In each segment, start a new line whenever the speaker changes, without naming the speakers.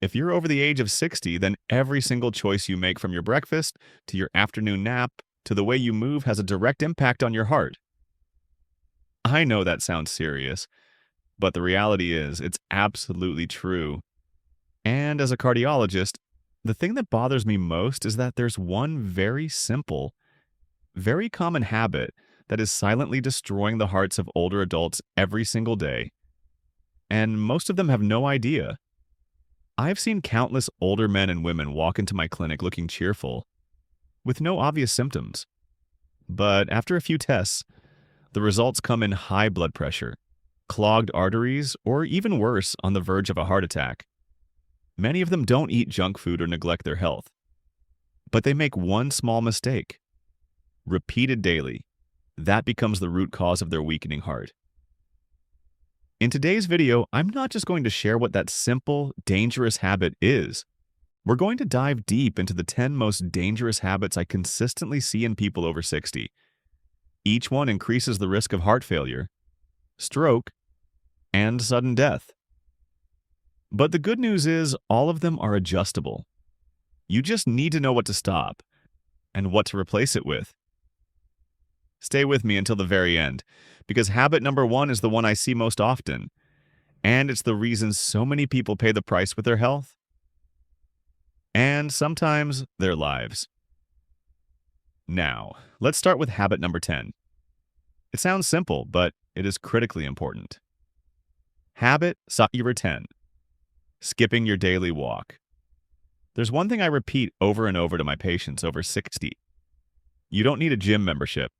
If you're over the age of 60, then every single choice you make from your breakfast to your afternoon nap to the way you move has a direct impact on your heart. I know that sounds serious, but the reality is it's absolutely true. And as a cardiologist, the thing that bothers me most is that there's one very simple, very common habit that is silently destroying the hearts of older adults every single day, and most of them have no idea. I've seen countless older men and women walk into my clinic looking cheerful, with no obvious symptoms. But after a few tests, the results come in high blood pressure, clogged arteries, or even worse, on the verge of a heart attack. Many of them don't eat junk food or neglect their health, but they make one small mistake. Repeated daily, that becomes the root cause of their weakening heart. In today's video, I'm not just going to share what that simple, dangerous habit is. We're going to dive deep into the 10 most dangerous habits I consistently see in people over 60. Each one increases the risk of heart failure, stroke, and sudden death. But the good news is all of them are adjustable. You just need to know what to stop and what to replace it with. Stay with me until the very end, because habit number 1 is the one I see most often, and it's the reason so many people pay the price with their health and sometimes their lives. Now, let's start with habit number 10. It sounds simple, but it is critically important. Habit number 10. Skipping your daily walk. There's one thing I repeat over and over to my patients over 60. You don't need a gym membership,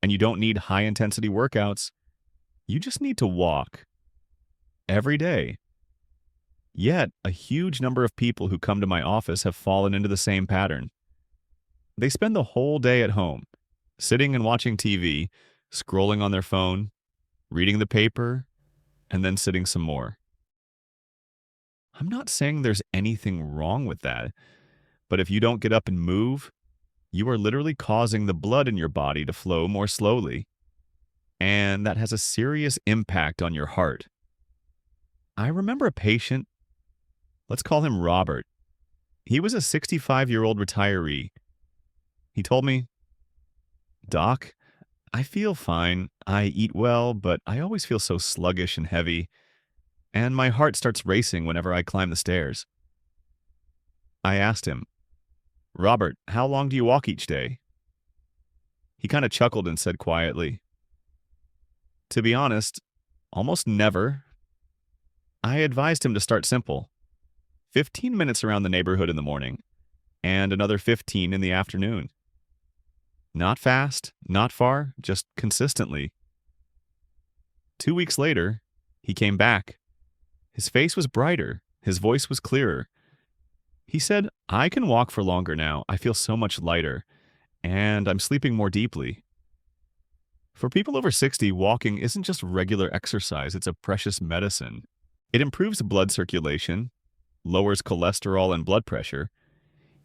and you don't need high-intensity workouts. You just need to walk. Every day. Yet, a huge number of people who come to my office have fallen into the same pattern. They spend the whole day at home, sitting and watching TV, scrolling on their phone, reading the paper, and then sitting some more. I'm not saying there's anything wrong with that, but if you don't get up and move, you are literally causing the blood in your body to flow more slowly, and that has a serious impact on your heart. I remember a patient, let's call him Robert. He was a 65-year-old retiree. He told me, "Doc, I feel fine. I eat well, but I always feel so sluggish and heavy, and my heart starts racing whenever I climb the stairs." I asked him, "Robert, how long do you walk each day?" He kind of chuckled and said quietly, "To be honest, almost never." I advised him to start simple. 15 minutes around the neighborhood in the morning, and another 15 in the afternoon. Not fast, not far, just consistently. 2 weeks later, he came back. His face was brighter, his voice was clearer. He said, "I can walk for longer now. I feel so much lighter, and I'm sleeping more deeply." For people over 60, walking isn't just regular exercise, it's a precious medicine. It improves blood circulation, lowers cholesterol and blood pressure,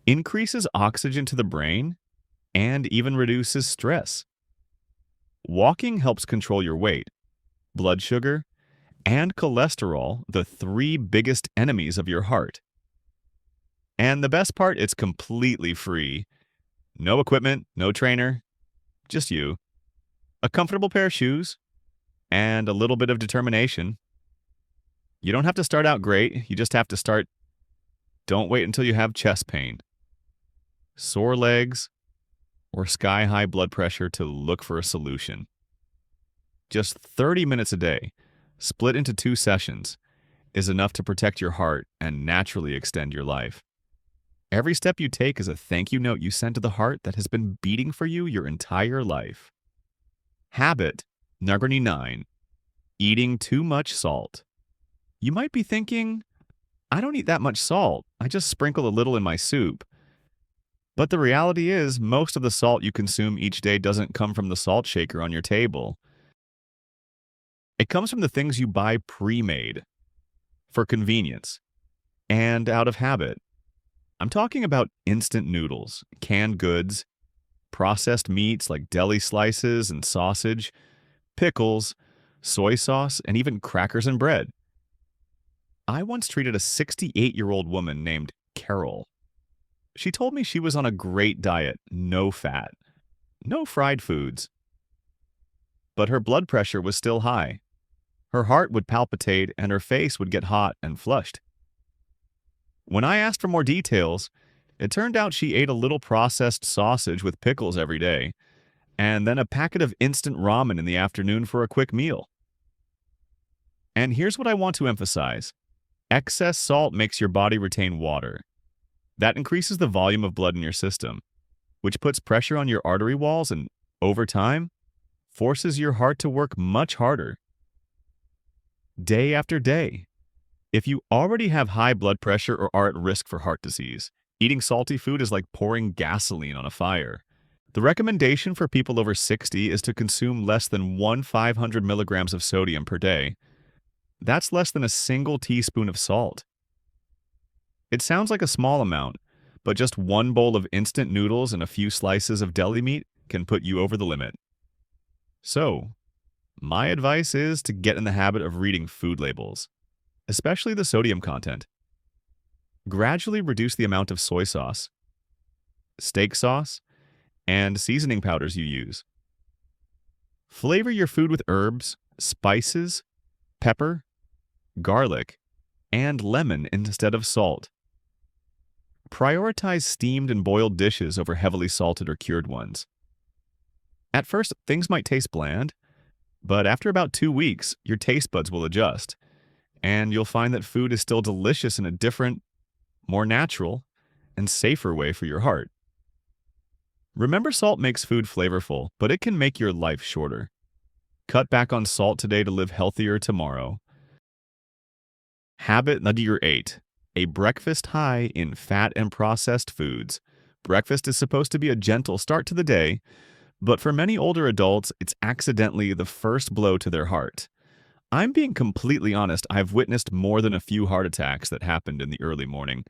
increases oxygen to the brain, and even reduces stress. Walking helps control your weight, blood sugar, and cholesterol, the 3 biggest enemies of your heart. And the best part, it's completely free. No equipment, no trainer, just you. A comfortable pair of shoes, and a little bit of determination. You don't have to start out great, you just have to start. Don't wait until you have chest pain, sore legs, or sky-high blood pressure to look for a solution. Just 30 minutes a day, split into 2 sessions, is enough to protect your heart and naturally extend your life. Every step you take is a thank you note you send to the heart that has been beating for you your entire life. Habit number 9. Eating too much salt. You might be thinking, "I don't eat that much salt. I just sprinkle a little in my soup." But the reality is, most of the salt you consume each day doesn't come from the salt shaker on your table. It comes from the things you buy pre-made, for convenience, and out of habit. I'm talking about instant noodles, canned goods, processed meats like deli slices and sausage, pickles, soy sauce, and even crackers and bread. I once treated a 68-year-old woman named Carol. She told me she was on a great diet, no fat, no fried foods, but her blood pressure was still high. Her heart would palpitate and her face would get hot and flushed. When I asked for more details, it turned out she ate a little processed sausage with pickles every day, and then a packet of instant ramen in the afternoon for a quick meal. And here's what I want to emphasize. Excess salt makes your body retain water. That increases the volume of blood in your system, which puts pressure on your artery walls and, over time, forces your heart to work much harder. Day after day. If you already have high blood pressure or are at risk for heart disease, eating salty food is like pouring gasoline on a fire. The recommendation for people over 60 is to consume less than 500 milligrams of sodium per day. That's less than a single teaspoon of salt. It sounds like a small amount, but just one bowl of instant noodles and a few slices of deli meat can put you over the limit. So, my advice is to get in the habit of reading food labels, especially the sodium content. Gradually reduce the amount of soy sauce, steak sauce, and seasoning powders you use. Flavor your food with herbs, spices, pepper, garlic, and lemon instead of salt. Prioritize steamed and boiled dishes over heavily salted or cured ones. At first, things might taste bland, but after about 2 weeks, your taste buds will adjust, and you'll find that food is still delicious in a different, more natural, and safer way for your heart. Remember, salt makes food flavorful, but it can make your life shorter. Cut back on salt today to live healthier tomorrow. Habit number 8. A breakfast high in fat and processed foods. Breakfast is supposed to be a gentle start to the day, but for many older adults, it's accidentally the first blow to their heart. I'm being completely honest, I've witnessed more than a few heart attacks that happened in the early morning.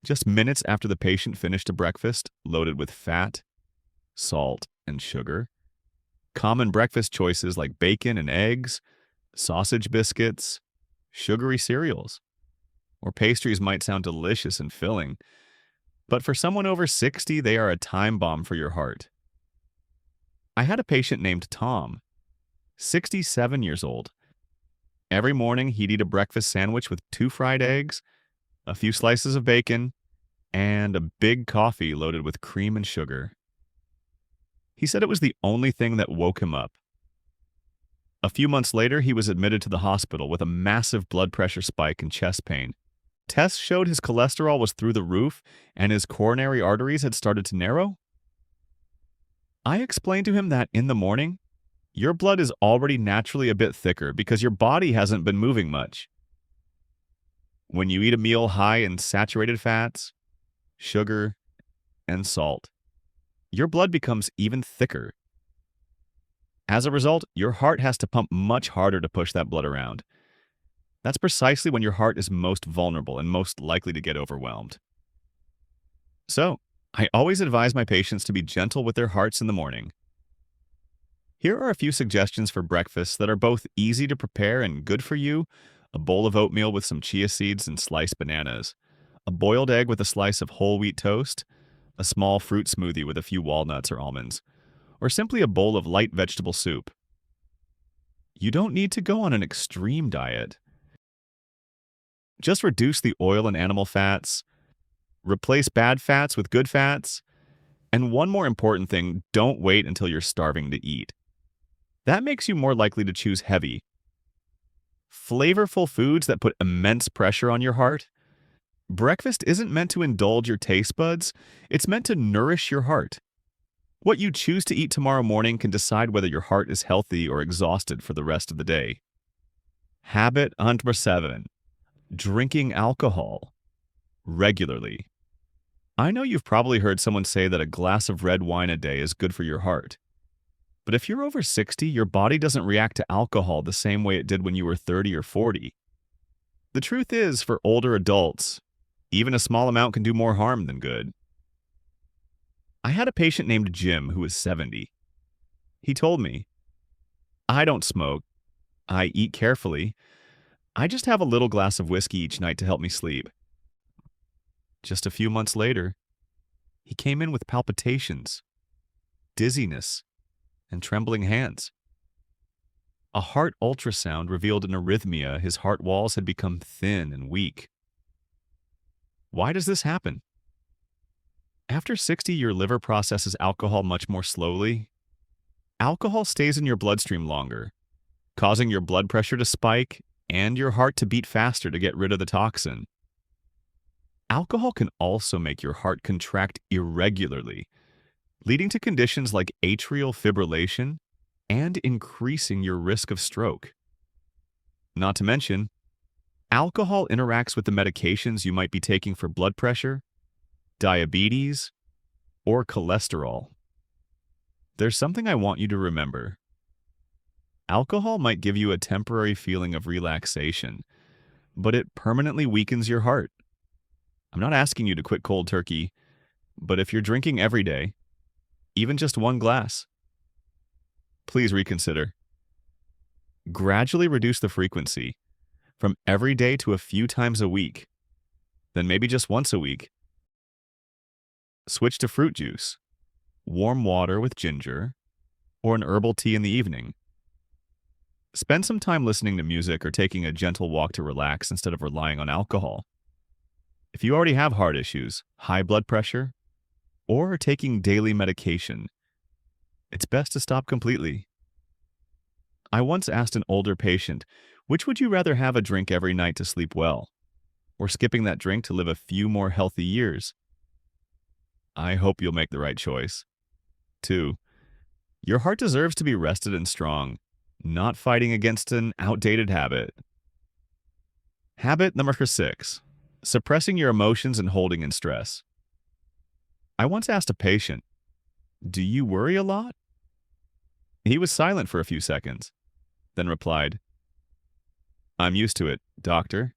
Just minutes after the patient finished a breakfast loaded with fat, salt, and sugar. Common breakfast choices like bacon and eggs, sausage biscuits, sugary cereals, or pastries might sound delicious and filling, but for someone over 60, they are a time bomb for your heart. I had a patient named Tom, 67 years old. Every morning, he'd eat a breakfast sandwich with 2 fried eggs, a few slices of bacon, and a big coffee loaded with cream and sugar. He said it was the only thing that woke him up. A few months later, he was admitted to the hospital with a massive blood pressure spike and chest pain. Tests showed his cholesterol was through the roof and his coronary arteries had started to narrow. I explained to him that in the morning, your blood is already naturally a bit thicker because your body hasn't been moving much. When you eat a meal high in saturated fats, sugar, and salt, your blood becomes even thicker. As a result, your heart has to pump much harder to push that blood around. That's precisely when your heart is most vulnerable and most likely to get overwhelmed. So, I always advise my patients to be gentle with their hearts in the morning. Here are a few suggestions for breakfasts that are both easy to prepare and good for you: a bowl of oatmeal with some chia seeds and sliced bananas, a boiled egg with a slice of whole wheat toast, a small fruit smoothie with a few walnuts or almonds, or simply a bowl of light vegetable soup. You don't need to go on an extreme diet. Just reduce the oil and animal fats, replace bad fats with good fats, and one more important thing, don't wait until you're starving to eat. That makes you more likely to choose heavy, flavorful foods that put immense pressure on your heart. Breakfast isn't meant to indulge your taste buds, it's meant to nourish your heart. What you choose to eat tomorrow morning can decide whether your heart is healthy or exhausted for the rest of the day. Habit number 7. Drinking alcohol regularly. I know you've probably heard someone say that a glass of red wine a day is good for your heart. But if you're over 60, your body doesn't react to alcohol the same way it did when you were 30 or 40. The truth is, for older adults, even a small amount can do more harm than good. I had a patient named Jim who was 70. He told me, "I don't smoke. I eat carefully. I just have a little glass of whiskey each night to help me sleep. Just a few months later, he came in with palpitations, dizziness, and trembling hands. A heart ultrasound revealed an arrhythmia. His heart walls had become thin and weak. Why does this happen? After 60, your liver processes alcohol much more slowly. Alcohol stays in your bloodstream longer, causing your blood pressure to spike and your heart to beat faster to get rid of the toxin. Alcohol can also make your heart contract irregularly, leading to conditions like atrial fibrillation and increasing your risk of stroke. Not to mention, alcohol interacts with the medications you might be taking for blood pressure, diabetes, or cholesterol. There's something I want you to remember. Alcohol might give you a temporary feeling of relaxation, but it permanently weakens your heart. I'm not asking you to quit cold turkey, but if you're drinking every day, even just one glass, please reconsider. Gradually reduce the frequency from every day to a few times a week, then maybe just once a week. Switch to fruit juice, warm water with ginger, or an herbal tea in the evening. Spend some time listening to music or taking a gentle walk to relax instead of relying on alcohol. If you already have heart issues, high blood pressure, or are taking daily medication, it's best to stop completely. I once asked an older patient, which would you rather have a drink every night to sleep well, or skipping that drink to live a few more healthy years? I hope you'll make the right choice. 2. Your heart deserves to be rested and strong, not fighting against an outdated habit. Habit number 6. Suppressing your emotions and holding in stress. I once asked a patient, "Do you worry a lot?" He was silent for a few seconds, then replied, "I'm used to it, doctor.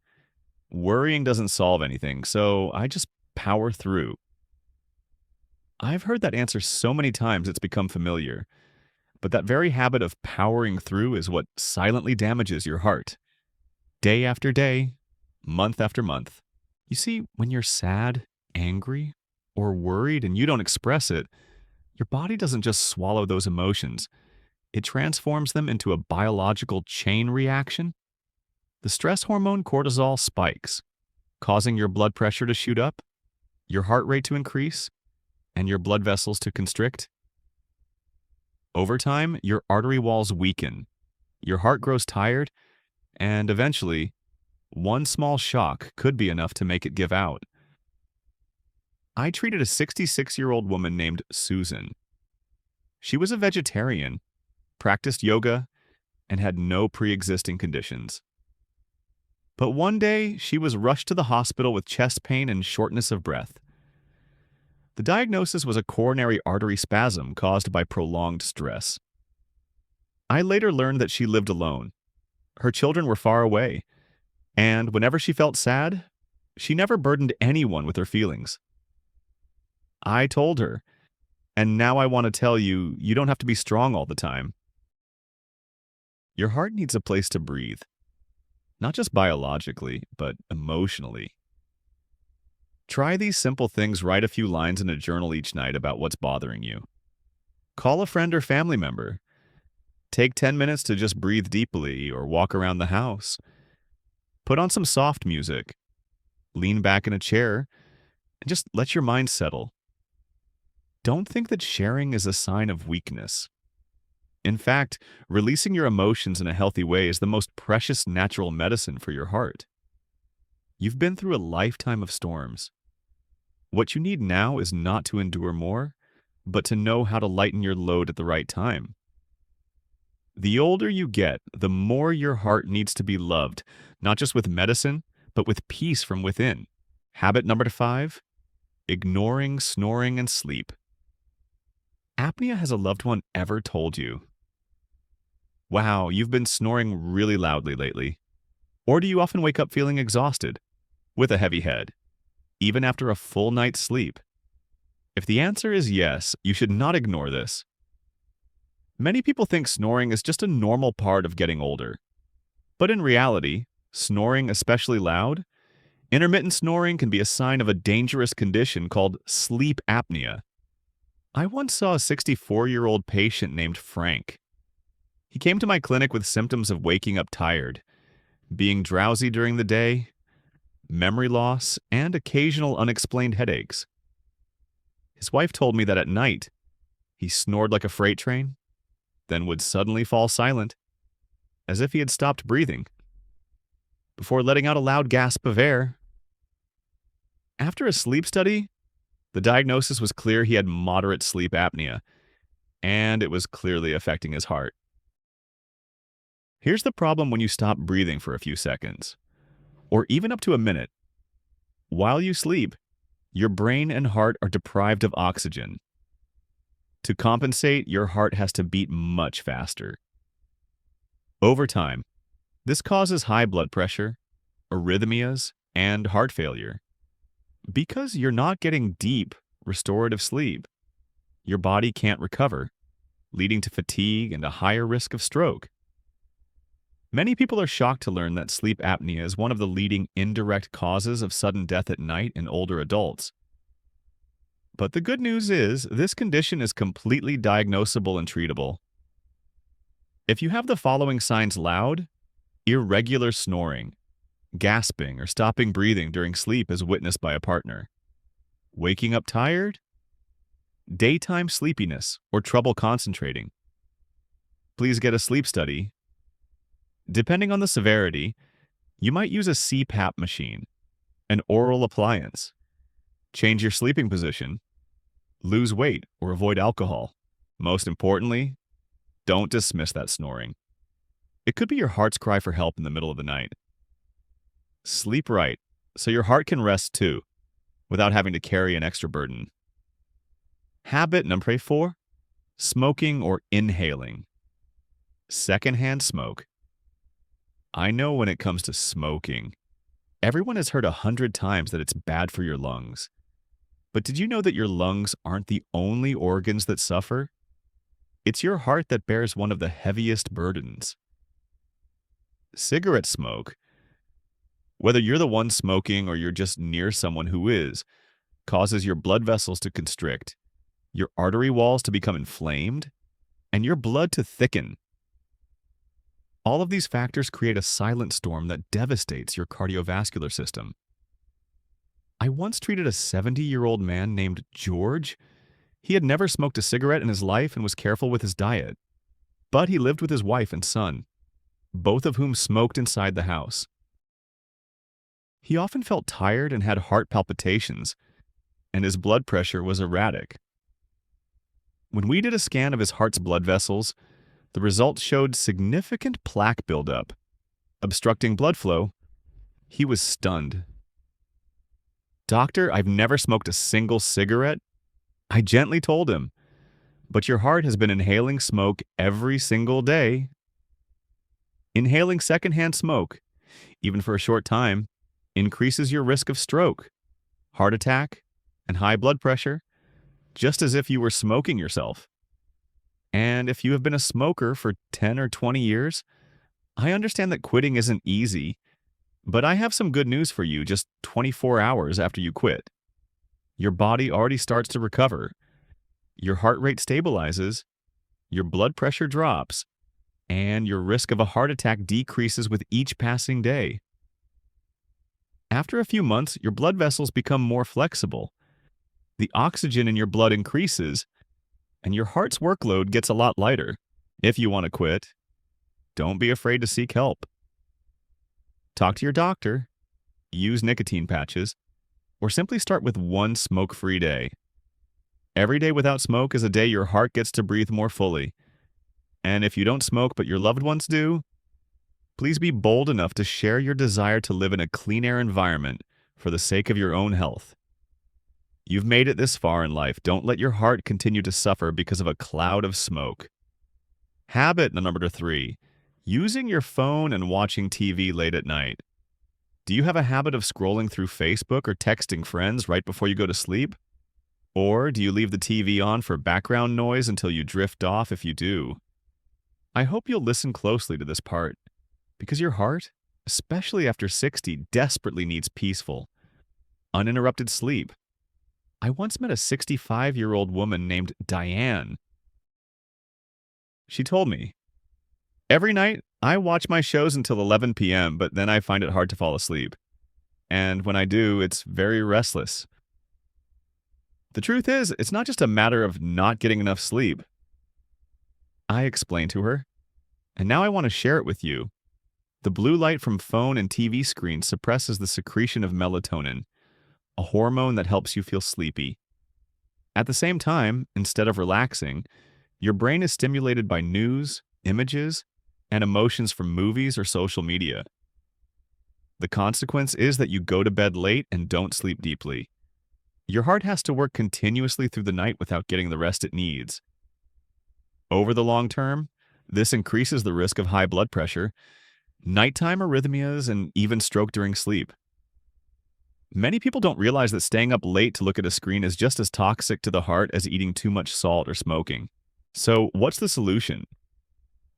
Worrying doesn't solve anything, so I just power through." I've heard that answer so many times it's become familiar, but that very habit of powering through is what silently damages your heart. Day after day, month after month. You see, when you're sad, angry, or worried and you don't express it, your body doesn't just swallow those emotions. It transforms them into a biological chain reaction. The stress hormone cortisol spikes, causing your blood pressure to shoot up, your heart rate to increase, and your blood vessels to constrict. Over time, your artery walls weaken, your heart grows tired, and eventually, one small shock could be enough to make it give out. I treated a 66-year-old woman named Susan. She was a vegetarian, practiced yoga, and had no pre-existing conditions. But one day, she was rushed to the hospital with chest pain and shortness of breath. The diagnosis was a coronary artery spasm caused by prolonged stress. I later learned that she lived alone. Her children were far away, and whenever she felt sad, she never burdened anyone with her feelings. I told her, and now I want to tell you, you don't have to be strong all the time. Your heart needs a place to breathe, not just biologically, but emotionally. Try these simple things. Write a few lines in a journal each night about what's bothering you. Call a friend or family member. Take 10 minutes to just breathe deeply or walk around the house. Put on some soft music. Lean back in a chair and just let your mind settle. Don't think that sharing is a sign of weakness. In fact, releasing your emotions in a healthy way is the most precious natural medicine for your heart. You've been through a lifetime of storms. What you need now is not to endure more, but to know how to lighten your load at the right time. The older you get, the more your heart needs to be loved, not just with medicine, but with peace from within. Habit number 5, ignoring snoring and sleep. Apnea has a loved one ever told you, "Wow, you've been snoring really loudly lately"? Or do you often wake up feeling exhausted, with a heavy head, even after a full night's sleep? If the answer is yes, you should not ignore this. Many people think snoring is just a normal part of getting older. But in reality, Snoring especially loud? Intermittent snoring can be a sign of a dangerous condition called sleep apnea. I once saw a 64-year-old patient named Frank. He came to my clinic with symptoms of waking up tired, being drowsy during the day, memory loss, and occasional unexplained headaches. His wife told me that at night, he snored like a freight train, then would suddenly fall silent, as if he had stopped breathing, before letting out a loud gasp of air. After a sleep study, the diagnosis was clear he had moderate sleep apnea, and it was clearly affecting his heart. Here's the problem when you stop breathing for a few seconds, or even up to a minute. While you sleep, your brain and heart are deprived of oxygen. To compensate, your heart has to beat much faster. Over time, this causes high blood pressure, arrhythmias, and heart failure. Because you're not getting deep, restorative sleep, your body can't recover, leading to fatigue and a higher risk of stroke. Many people are shocked to learn that sleep apnea is one of the leading indirect causes of sudden death at night in older adults. But the good news is, this condition is completely diagnosable and treatable. If you have the following signs loud: irregular snoring, gasping or stopping breathing during sleep as witnessed by a partner, waking up tired, daytime sleepiness or trouble concentrating, please get a sleep study. Depending on the severity, you might use a CPAP machine, an oral appliance, change your sleeping position, lose weight or avoid alcohol. Most importantly, don't dismiss that snoring. It could be your heart's cry for help in the middle of the night. Sleep right, so your heart can rest too, without having to carry an extra burden. Habit number 4, smoking or inhaling. Secondhand smoke. I know when it comes to smoking, everyone has heard 100 times that it's bad for your lungs. But did you know that your lungs aren't the only organs that suffer? It's your heart that bears one of the heaviest burdens. Cigarette smoke, whether you're the one smoking or you're just near someone who is, causes your blood vessels to constrict, your artery walls to become inflamed, and your blood to thicken. All of these factors create a silent storm that devastates your cardiovascular system. I once treated a 70-year-old man named George. He had never smoked a cigarette in his life and was careful with his diet. But he lived with his wife and son, both of whom smoked inside the house. He often felt tired and had heart palpitations, and his blood pressure was erratic. When we did a scan of his heart's blood vessels, the results showed significant plaque buildup, obstructing blood flow. He was stunned. "Doctor, I've never smoked a single cigarette," I gently told him, "but your heart has been inhaling smoke every single day." Inhaling secondhand smoke, even for a short time, increases your risk of stroke, heart attack, and high blood pressure, just as if you were smoking yourself. And if you have been a smoker for 10 or 20 years, I understand that quitting isn't easy, but I have some good news for you just 24 hours after you quit. Your body already starts to recover, your heart rate stabilizes, your blood pressure drops, and your risk of a heart attack decreases with each passing day. After a few months, your blood vessels become more flexible, the oxygen in your blood increases, and your heart's workload gets a lot lighter. If you want to quit, don't be afraid to seek help. Talk to your doctor, use nicotine patches, or simply start with one smoke-free day. Every day without smoke is a day your heart gets to breathe more fully. And if you don't smoke but your loved ones do, please be bold enough to share your desire to live in a clean air environment for the sake of your own health. You've made it this far in life. Don't let your heart continue to suffer because of a cloud of smoke. Habit number 3, using your phone and watching TV late at night. Do you have a habit of scrolling through Facebook or texting friends right before you go to sleep? Or do you leave the TV on for background noise until you drift off if you do? I hope you'll listen closely to this part, because your heart especially after 60, desperately needs peaceful, uninterrupted sleep. I once met a 65-year-old woman named Diane. She told me, "Every night, I watch my shows until 11 p.m., but then I find it hard to fall asleep. And when I do, it's very restless." The truth is, it's not just a matter of not getting enough sleep. I explained to her, and now I want to share it with you. The blue light from phone and TV screens suppresses the secretion of melatonin, a hormone that helps you feel sleepy. At the same time, instead of relaxing, your brain is stimulated by news, images, and emotions from movies or social media. The consequence is that you go to bed late and don't sleep deeply. Your heart has to work continuously through the night without getting the rest it needs. Over the long term, this increases the risk of high blood pressure, nighttime arrhythmias, and even stroke during sleep. Many people don't realize that staying up late to look at a screen is just as toxic to the heart as eating too much salt or smoking. So, what's the solution?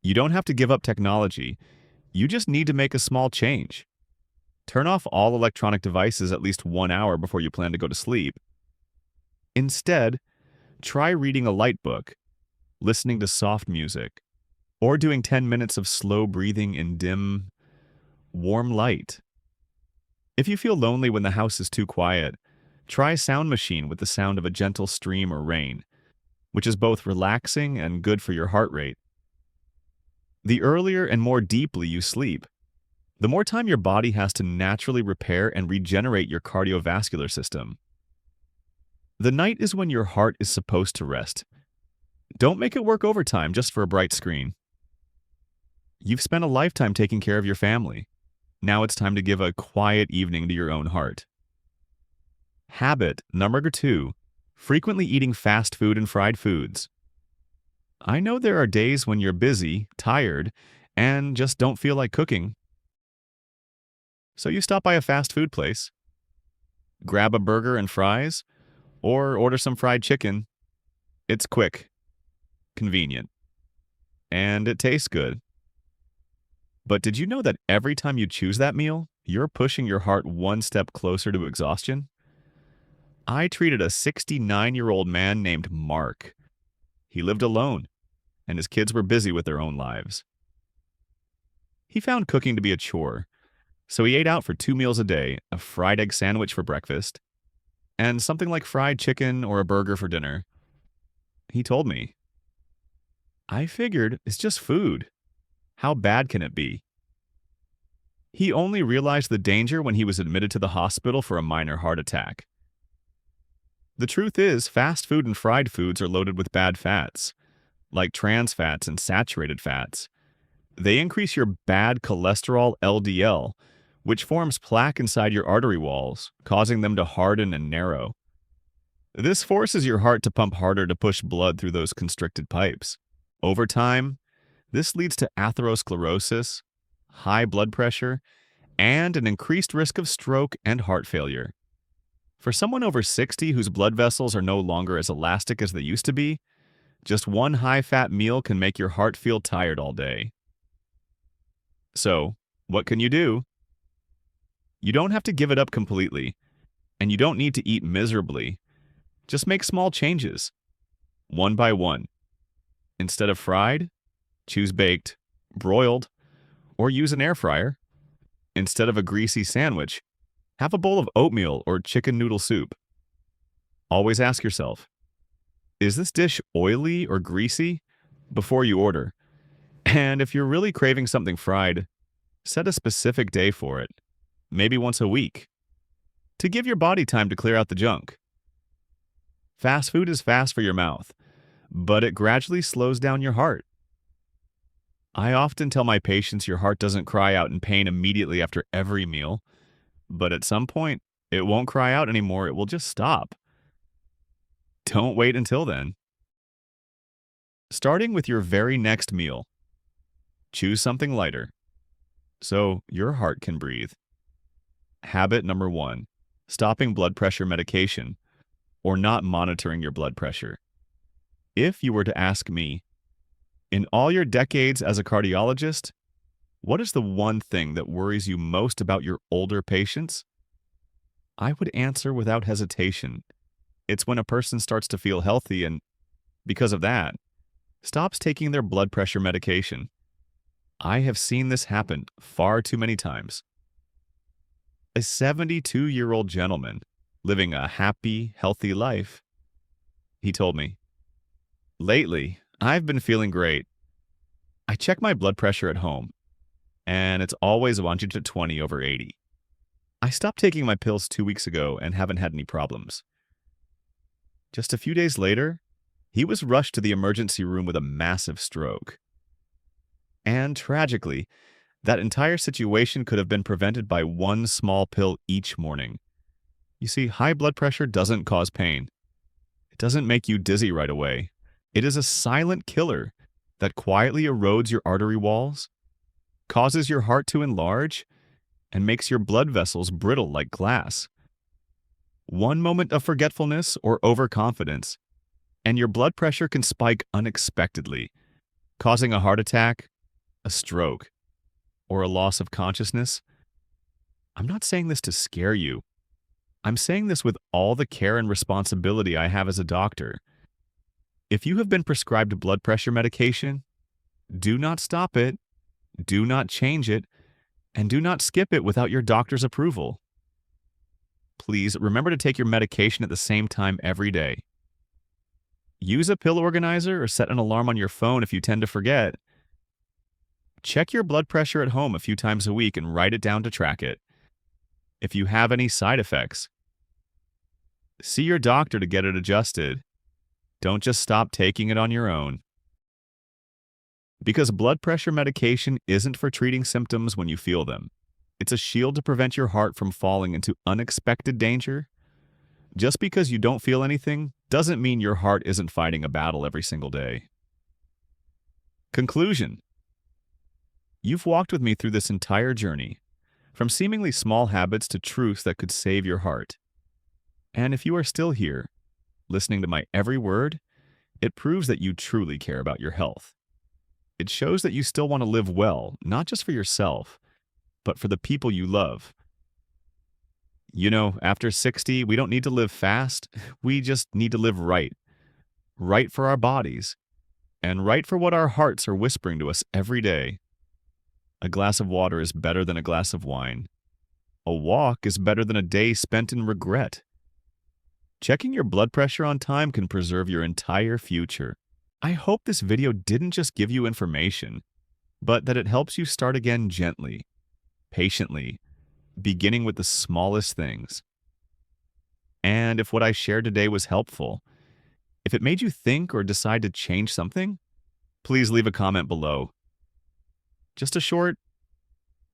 You don't have to give up technology. You just need to make a small change. Turn off all electronic devices at least 1 hour before you plan to go to sleep. Instead, try reading a light book, listening to soft music, or doing 10 minutes of slow breathing in dim, warm light. If you feel lonely when the house is too quiet, try Sound Machine with the sound of a gentle stream or rain, which is both relaxing and good for your heart rate. The earlier and more deeply you sleep, the more time your body has to naturally repair and regenerate your cardiovascular system. The night is when your heart is supposed to rest. Don't make it work overtime just for a bright screen. You've spent a lifetime taking care of your family. Now it's time to give a quiet evening to your own heart. Habit number 2, frequently eating fast food and fried foods. I know there are days when you're busy, tired, and just don't feel like cooking. So you stop by a fast food place, grab a burger and fries, or order some fried chicken. It's quick, convenient, and it tastes good. But did you know that every time you choose that meal, you're pushing your heart one step closer to exhaustion? I treated a 69-year-old man named Mark. He lived alone, and his kids were busy with their own lives. He found cooking to be a chore, so he ate out for 2 meals a day, a fried egg sandwich for breakfast, and something like fried chicken or a burger for dinner. He told me, "I figured it's just food. How bad can it be?" He only realized the danger when he was admitted to the hospital for a minor heart attack. The truth is, fast food and fried foods are loaded with bad fats, like trans fats and saturated fats. They increase your bad cholesterol LDL, which forms plaque inside your artery walls, causing them to harden and narrow. This forces your heart to pump harder to push blood through those constricted pipes. Over time, this leads to atherosclerosis, high blood pressure, and an increased risk of stroke and heart failure. For someone over 60 whose blood vessels are no longer as elastic as they used to be, just one high-fat meal can make your heart feel tired all day. So, what can you do? You don't have to give it up completely, and you don't need to eat miserably. Just make small changes, one by one. Instead of fried, choose baked, broiled, or use an air fryer. Instead of a greasy sandwich, have a bowl of oatmeal or chicken noodle soup. Always ask yourself, is this dish oily or greasy? Before you order. And if you're really craving something fried, set a specific day for it, maybe once a week, to give your body time to clear out the junk. Fast food is fast for your mouth, but it gradually slows down your heart. I often tell my patients your heart doesn't cry out in pain immediately after every meal, but at some point, it won't cry out anymore, it will just stop. Don't wait until then. Starting with your very next meal, choose something lighter, so your heart can breathe. Habit number 1, stopping blood pressure medication, or not monitoring your blood pressure. If you were to ask me, in all your decades as a cardiologist, What is the one thing that worries you most about your older patients? I would answer without hesitation. It's when a person starts to feel healthy and, because of that, stops taking their blood pressure medication. I have seen this happen far too many times. A 72-year-old gentleman living a happy, healthy life, he told me, "Lately, I've been feeling great. I check my blood pressure at home, and it's always 120 over 80. I stopped taking my pills 2 weeks ago and haven't had any problems." Just a few days later, he was rushed to the emergency room with a massive stroke. And tragically, that entire situation could have been prevented by one small pill each morning. You see, high blood pressure doesn't cause pain. It doesn't make you dizzy right away. It is a silent killer that quietly erodes your artery walls, causes your heart to enlarge, and makes your blood vessels brittle like glass. One moment of forgetfulness or overconfidence, and your blood pressure can spike unexpectedly, causing a heart attack, a stroke, or a loss of consciousness. I'm not saying this to scare you. I'm saying this with all the care and responsibility I have as a doctor. If you have been prescribed blood pressure medication, do not stop it, do not change it, and do not skip it without your doctor's approval. Please remember to take your medication at the same time every day. Use a pill organizer or set an alarm on your phone if you tend to forget. Check your blood pressure at home a few times a week and write it down to track it. If you have any side effects, see your doctor to get it adjusted. Don't just stop taking it on your own. Because blood pressure medication isn't for treating symptoms when you feel them. It's a shield to prevent your heart from falling into unexpected danger. Just because you don't feel anything doesn't mean your heart isn't fighting a battle every single day. Conclusion. You've walked with me through this entire journey, from seemingly small habits to truths that could save your heart. And if you are still here, listening to my every word, it proves that you truly care about your health. It shows that you still want to live well, not just for yourself, but for the people you love. You know, after 60, we don't need to live fast. We just need to live right. Right for our bodies, and right for what our hearts are whispering to us every day. A glass of water is better than a glass of wine. A walk is better than a day spent in regret. Checking your blood pressure on time can preserve your entire future. I hope this video didn't just give you information, but that it helps you start again gently, patiently, beginning with the smallest things. And if what I shared today was helpful, if it made you think or decide to change something, please leave a comment below. Just a short,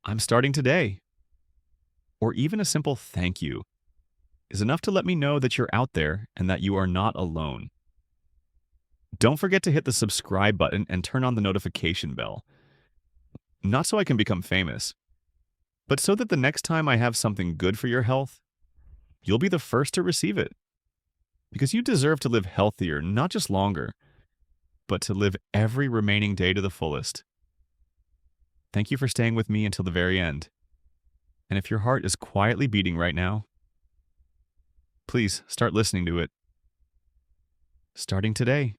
"I'm starting today," or even a simple "thank you" is enough to let me know that you're out there and that you are not alone. Don't forget to hit the subscribe button and turn on the notification bell. Not so I can become famous, but so that the next time I have something good for your health, you'll be the first to receive it. Because you deserve to live healthier, not just longer, but to live every remaining day to the fullest. Thank you for staying with me until the very end. And if your heart is quietly beating right now, please start listening to it. Starting today.